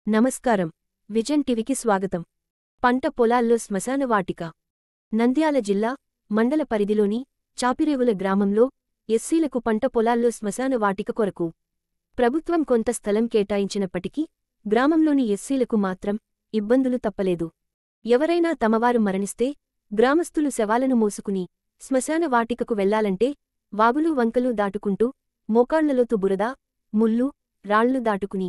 నమస్కారం. విజన్ టీవీకి స్వాగతం. పంట పొలాల్లో శ్మశాన వాటిక. నంద్యాల జిల్లా మండల పరిధిలోని చాపిరేవుల గ్రామంలో ఎస్సీలకు పంట పొలాల్లో శ్మశాన వాటిక కొరకు ప్రభుత్వం కొంత స్థలం కేటాయించినప్పటికీ గ్రామంలోని ఎస్సీలకు మాత్రం ఇబ్బందులు తప్పలేదు. ఎవరైనా తమవారు మరణిస్తే గ్రామస్తులు శవాలను మోసుకుని శ్మశాన వాటికకు వెళ్లాలంటే వాగులు వంకలు దాటుకుంటూ మోకాళ్లలోతు బురద, ముళ్ళు, రాళ్లు దాటుకుని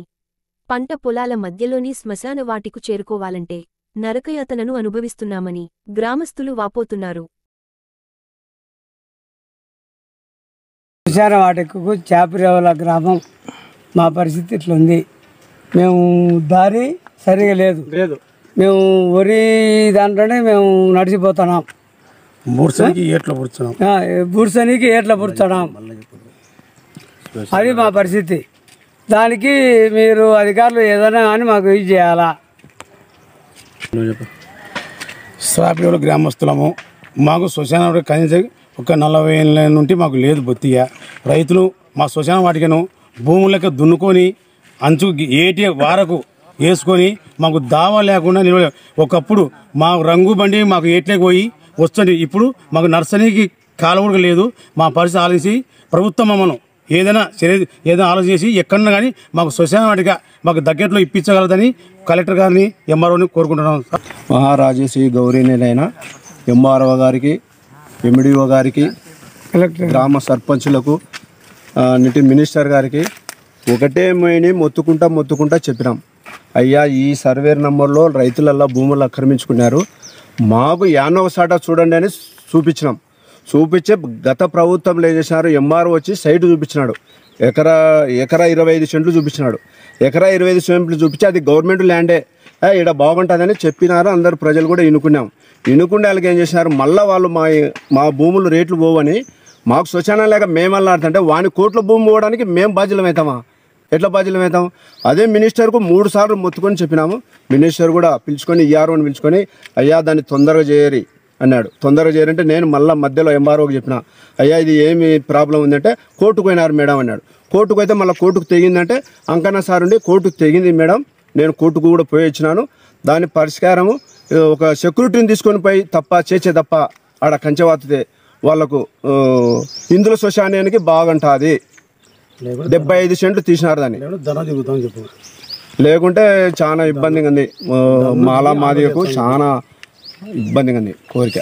పంట పొలాల మధ్యలోని శ్మశాన వాటికు చేరుకోవాలంటే నరకయాతనను అనుభవిస్తున్నామని గ్రామస్తులు వాపోతున్నారు. శ్మశాన వాటికకు చాపిరేవుల గ్రామం మా పరిస్థితి ఇట్లుంది. మేము దారి సరిగా లేదు. మేము వరి దాంట్లోనే మేము నడిచిపోతున్నాం. బూర్సనికి ఏట్ల పుడుతున్నాం. అది మా పరిస్థితి. దానికి మీరు అధికారులు ఏదైనా కానీ మాకు ఇది చేయాలా. చాపిరేవుల గ్రామస్తులము. మాకు శ్మశాన కనీసం ఒక 40 ఏళ్ళ నుండి మాకు లేదు బొత్తిగా. రైతులు మా శ్మశాన వాటికను భూములకి దున్నుకొని అంచు ఏటి వారకు వేసుకొని మాకు దావా లేకుండా ఒకప్పుడు మా రంగు బండి మాకు ఏట్లేకి పోయి వస్తుంది. ఇప్పుడు మాకు నర్సరీకి కాలువగా లేదు. మా పరిస్థితి ఆలోచించి ప్రభుత్వం మమ్మల్ని ఏదైనా ఆలోచన చేసి ఎక్కడన్నా కానీ మాకు శ్మశాన వాటిక మాకు దగ్గరలో ఇప్పించగలదని కలెక్టర్ గారిని, ఎంఆర్ఓని కోరుకుంటున్నాం. మహారాజశ్రీ గౌరీనైనా ఎంఆర్ఓ గారికి, ఎండిఓ గారికి, గ్రామ సర్పంచులకు, నిటి మినిస్టర్ గారికి ఒకటే మేని మొత్తుకుంటా చెప్పినాం. అయ్యా, ఈ సర్వేర్ నంబర్లో రైతులల్లా భూములు ఆక్రమించుకున్నారు, మాకు యానవ సాట చూడండి అని చూపించే గత ప్రభుత్వంలో ఏం చేసినారు, ఎంఆర్ఓ వచ్చి సైట్ చూపించినాడు. ఎకరా 25 సెంట్లు చూపించినాడు. ఎకరా 25 సెంట్లు చూపించి అది గవర్నమెంట్ ల్యాండే, ఇక్కడ బాగుంటుందని చెప్పినారు. అందరు ప్రజలు కూడా ఇనుకుండే వాళ్ళకి ఏం చేసినారు, మళ్ళీ వాళ్ళు మా భూములు రేట్లు పోవని మాకు శ్మశానం లేక మేము అల్లాడుతుంటే వాని కోట్ల భూమి పోవడానికి మేము బాధ్యులమవుతామా? ఎట్లా బాధ్యులమవుతాం? అదే మినిస్టర్కు 3 సార్లు మొత్తుకొని చెప్పినాము. మినిస్టర్ కూడా పిలుచుకొని, ఈఆర్ఓని పిలుచుకొని, అయ్యా దాన్ని తొందరగా చేయరి అన్నాడు. తొందరగా చేయరంటే నేను మళ్ళీ మధ్యలో ఎంఆర్ఓకి చెప్పిన, అయ్యా ఇది ఏమి ప్రాబ్లం ఉందంటే కోర్టుకు పోయినారు మేడం అన్నాడు. కోర్టుకు అయితే మళ్ళీ కోర్టుకు తెగిందంటే అంకన్న సార్ ఉండి కోర్టుకు తెగింది మేడం, నేను కోర్టుకు కూడా పోయి వచ్చినాను, దాని పరిష్కారము ఒక సెక్యూరిటీని తీసుకొని పోయి చేసే తప్ప ఆడ కంచెవాతితే వాళ్ళకు ఇందులో శ్మశానానికి బాగుంటుంది. 75 సెంట్లు తీసినారు దాన్ని. లేకుంటే చాలా ఇబ్బందిగా ఉంది. మాదిగకు చాలా ఇబ్బందిగా ఉంది. కోరిక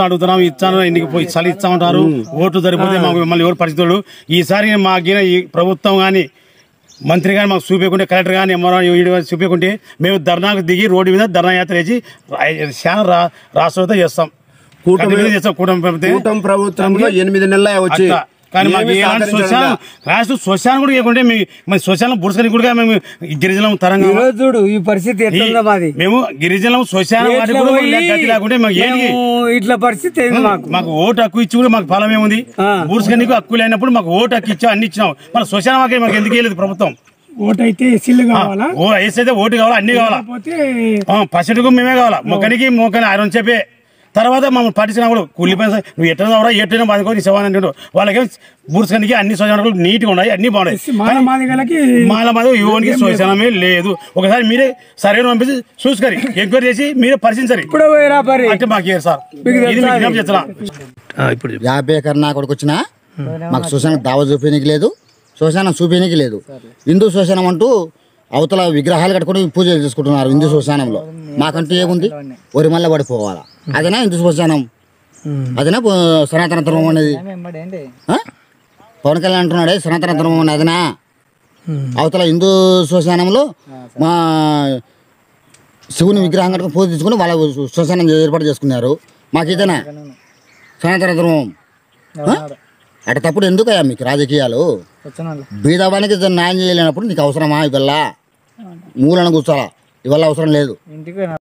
అడుగుతున్నాం, ఇచ్చాను ఇంటికి పోయి చలి ఇచ్చామంటారు. ఓటు సరిపోతే మాకు మమ్మల్ని ఎవరు పరిస్థితులు. ఈసారి మాకు ఈ ప్రభుత్వం కానీ మంత్రి కానీ మాకు చూపించుకుంటే, కలెక్టర్ కానీ ఎంఆర్ఓ చూపించుకుంటే మేము ధర్నాకు దిగి రోడ్డు మీద ధర్నా యాత్ర చేసి చాలా రాష్ట్రంతో చేస్తాం. కూటమి ప్రభుత్వంలో 8 నెలలు వచ్చి కానీ మాకు రాష్ట్ర శ్మశానం కూడా ఇవ్వకుంటే మేము శ్మశానం బుడ్స్కని కూడా మేము గిరిజనం తరంగా చూడు ఈ పరిస్థితి మేము గిరిజనం శ్మశానం లేకుంటే ఇట్లా పరిస్థితి మాకు ఓటు హక్కు ఇచ్చి కూడా మాకు ఫలం ఏముంది? బుడ్స్కనికి హక్కు లేనప్పుడు మాకు ఓటు హక్కు ఇచ్చాం, అన్ని ఇచ్చినాం. మన శ్మశానం మాకు ఎందుకు వేయలేదు ప్రభుత్వం? ఓటు అయితే ఎస్సీలు కావాలా? అయితే ఓటు కావాలా, అన్ని కావాలా, పసిటికు మేమే కావాలా. మొక్కని ఐరన్ చెప్పే తర్వాత మమ్మల్ని పట్టించిన కూడా కూలి పని నువ్వు ఎట్లా ఎట్లయినా బాధకొని శవాన్ని అంటుంటావు. వాళ్ళకేం బూర్స్కనికి అన్ని శ్మశానాలు నీట్గా ఉన్నాయి, అన్ని బాగున్నాయి. మాల మాది యువనికి శ్మశానమే లేదు. ఒకసారి మీరే సరైన పంపించి చూసుకొని ఎంక్వైరీ చేసి మీరే పరిశీలించారు. అంటే మాకు సార్ ఇప్పుడు 50 ఎకర్ నా కొడుకు వచ్చినా మాకు శ్మశానం దావా చూపించడానికి లేదు, శ్మశానం చూపించడానికి లేదు. హిందూ శ్మశానం అంటూ అవతల విగ్రహాలు కట్టుకుని పూజలు చేసుకుంటున్నారు హిందూ శ్మశానంలో. మాకంటూ ఏముంది? ఒరి మళ్ళీ పడిపోవాలా? అదేనా హిందూ శ్మశానం? అదేనా సనాతన ధర్మం అనేది? పవన్ కళ్యాణ్ అంటున్నాడే సనాతన ధర్మం అని అదేనా? అవతల హిందూ శ్మశానంలో మా శివుని విగ్రహం కట్టుకుని పూజ తీసుకుని వాళ్ళ శ్మశానం ఏర్పాటు చేసుకున్నారు. మాకు ఇదేనా సనాతన ధర్మం? అటు తప్పుడు ఎందుకయ్యా మీకు రాజకీయాలు? బీదవానికి న్యాయం చేయలేనప్పుడు నీకు అవసరమా? ఇవల్ల మూలను కూర్చోాలా, ఇవల్ల అవసరం లేదు.